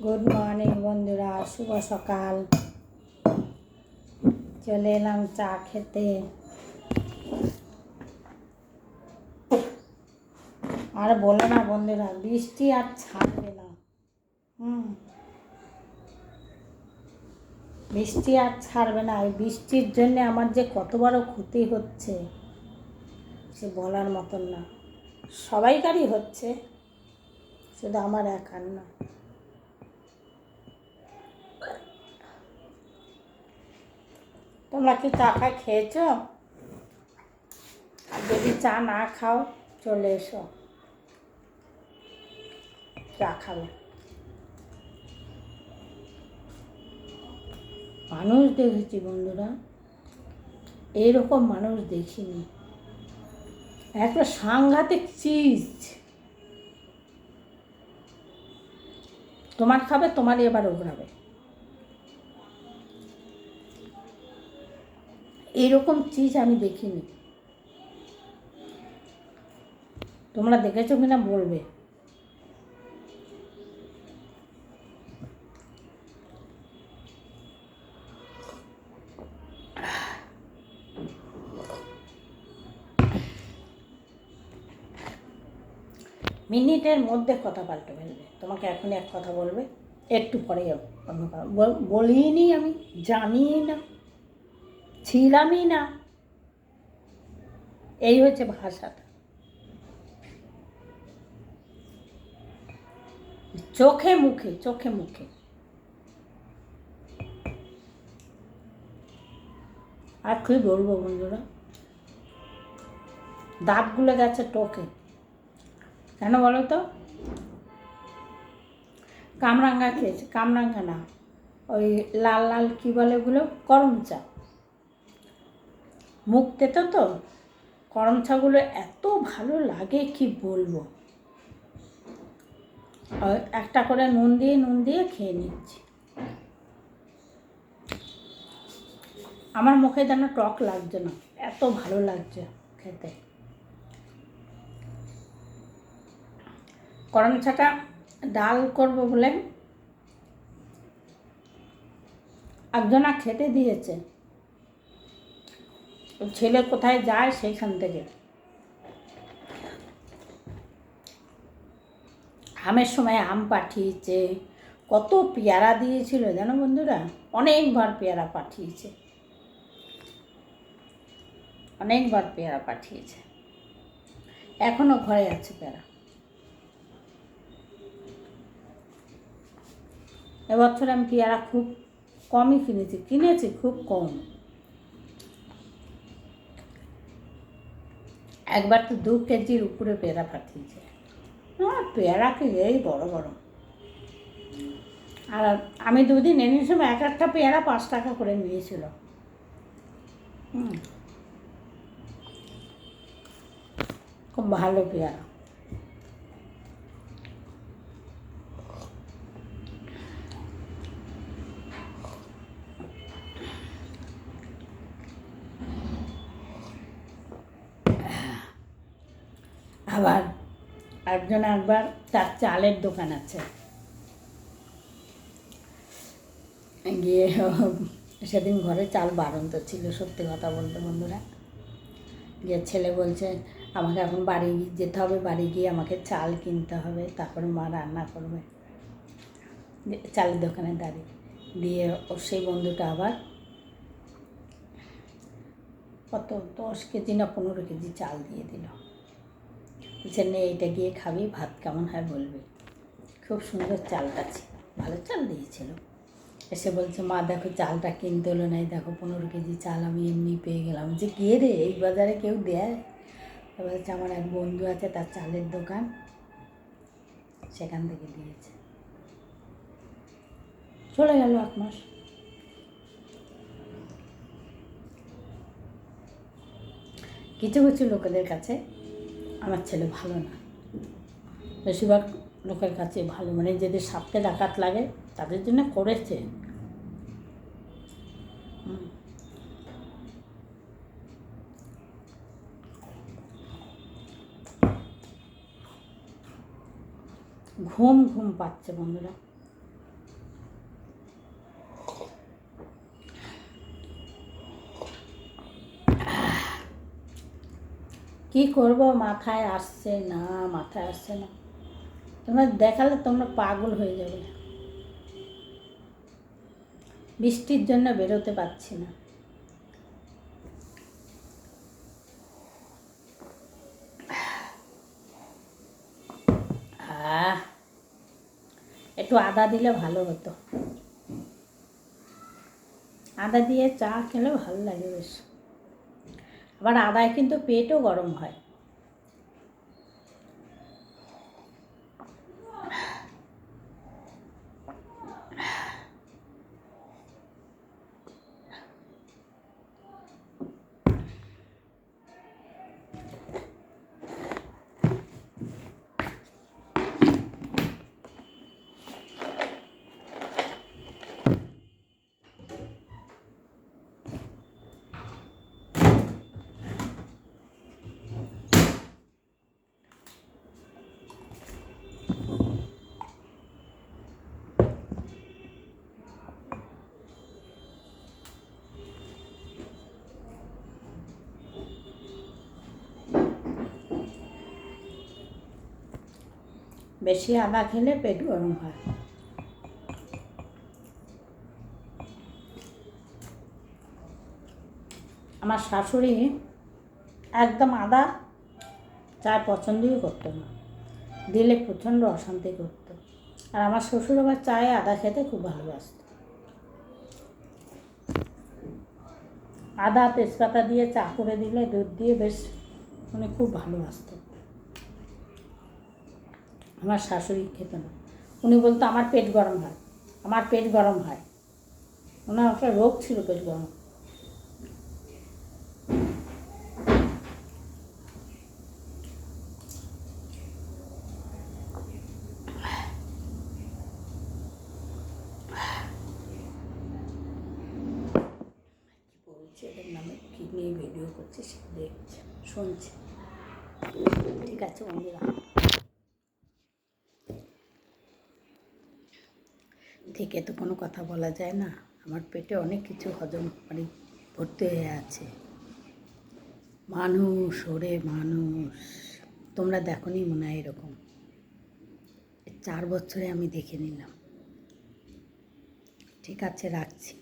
Good morning বন্ধুরা, শুভ সকাল। চলে এলাম চা খেতে। আর বলো না বন্ধুরা, বৃষ্টি আর ছাড়বে না। বৃষ্টি আর ছাড়বে না। এই বৃষ্টির জন্যে আমার যে কত বড় ক্ষতি হচ্ছে সে বলার মতন না। সবাইকারই হচ্ছে, শুধু আমার একার না। তোমরা কি চা খেয়েছো? আর যদি চা না খাও চলে এসো, চা খাবে। মানুষ দেখেছি বন্ধুরা, এইরকম মানুষ দেখিনি। একটা সাংঘাতিক চিজ। তোমার খাবে, তোমারই এবার ওগড়াবে। এইরকম চিজ আমি দেখিনি। তোমরা দেখেছো কিনা বলবে। মিনিটের মধ্যে কথা পাল্টে ফেলবে। তোমাকে এখনই এক কথা বলবে, একটু পরে অন্য কথা বলিনি, আমি জানি না, ছিলামই না। এই হচ্ছে ভাষাটা। চোখে মুখে, চোখে মুখে। আর কি বলবো বন্ধুরা, দাঁতগুলো গেছে টোকে। কেন বলো তো? কামরাঙ্গা খেয়েছে, কামরাঙ্গা না, ওই লাল লাল কী বলে ওগুলো, করম চা। মুখ তেতো তো, করম চাগুলো এত ভালো লাগে কি বলবো। একটা করে নুন দিয়ে খেয়ে নিচ্ছি। আমার মুখে যেন টক লাগছে না, এত ভালো লাগছে খেতে। করম চাটা ডাল করবো বলে একজনা খেতে দিয়েছে। ছেলে কোথায় যায় সেইখান থেকে। আমের সময় আম পাঠিয়েছে, কত পেয়ারা দিয়েছিল জানো বন্ধুরা, অনেকবার পেয়ারা পাঠিয়েছে, অনেকবার পেয়ারা পাঠিয়েছে। এখনো ঘরে আছে পেয়ারা। এবছর আমি পেয়ারা খুব কমই কিনেছি খুব কম। একবার তো 2 কেজির উপরে পেয়ারা পাঠিয়েছে। পেয়ারা কি এই বড় বড়। আর আমি 2 দিন এনে সময় এক একটা পেয়ারা 5 টাকা করে নিয়েছিল। খুব ভালো পেয়ারা। আবার একবার তার চালের দোকান আছে, গিয়ে সেদিন ঘরে চাল বাড়ন্ত ছিল, সত্যি কথা বলতে বন্ধুরা। গিয়ে ছেলে বলছে আমাকে এখন বাড়ি যেতে হবে, বাড়ি গিয়ে আমাকে চাল কিনতে হবে, তারপরে মা রান্না করবে। চালের দোকানে দাঁড়িয়ে দিয়ে ওর সেই বন্ধুটা আবার কত 10 কেজি না 15 কেজি চাল দিয়ে দিল। বলছে নে, এইটা গিয়ে খাবি, ভাত কেমন হয় বলবি। খুব সুন্দর চালটা ছিল, ভালো চাল দিয়েছিল। এসে বলছে মা দেখো চালটা কিনতে হলো না, দেখো 15 কেজি চাল আমি এমনি পেয়ে গেলাম। যে কে রে, এই বাজারে কেউ দেয়? বলছে আমার এক বন্ধু আছে, তার চালের দোকান, সেখান থেকে দিয়েছে। চলে গেল 1 মাস। কিছু কিছু লোকেদের কাছে আমার ছেলে ভালো না, বেশিরভাগ লোকের কাছে ভালো, মানে যদি সাপে ডাকাত লাগে তাদের জন্য করেছে। ঘুম পাচ্ছে বন্ধুরা। কী করব মাথায় আসছে না, মাথায় আসছে না। তোমরা দেখালে তোমরা পাগল হয়ে যাবে। বৃষ্টির জন্য বেরোতে পারছি না। একটু আদা দিলে ভালো হতো। আদা দিয়ে চা খেলে ভালো লাগে বেশ। আবার আদায় কিন্তু পেটও গরম হয়। বেশি আদা খেলে পেট গরম হয়। আমার শাশুড়ি একদম আদা চায় পছন্দই করতো না, দিলে প্রচণ্ড অশান্তি করতো। আর আমার শ্বশুর আবার চায়ে আদা খেতে খুব ভালোবাসত। আদা তেজপাতা দিয়ে চা করে দিলে দুধ দিয়ে বেশ মানে খুব ভালোবাসত। আমার শাশুড়ি খেত না, উনি বলতো আমার পেট গরম হয়, আমার পেট গরম হয়। ওনার একটা রোগ ছিল পেট গরম। এদের নামে কী নিয়ে ভিডিও করছে সে দেখছে শুনছে। ঠিক আছে বন্ধুরা, থেকে তো কোনো কথা বলা যায় না। আমার পেটে অনেক কিছু হজম মানে ভর্তি হয়ে আছে। মানুষ ওরে মানুষ, তোমরা দেখোনি মনে হয় এরকম। 4 বছরে আমি দেখে নিলাম। ঠিক আছে, রাখছি।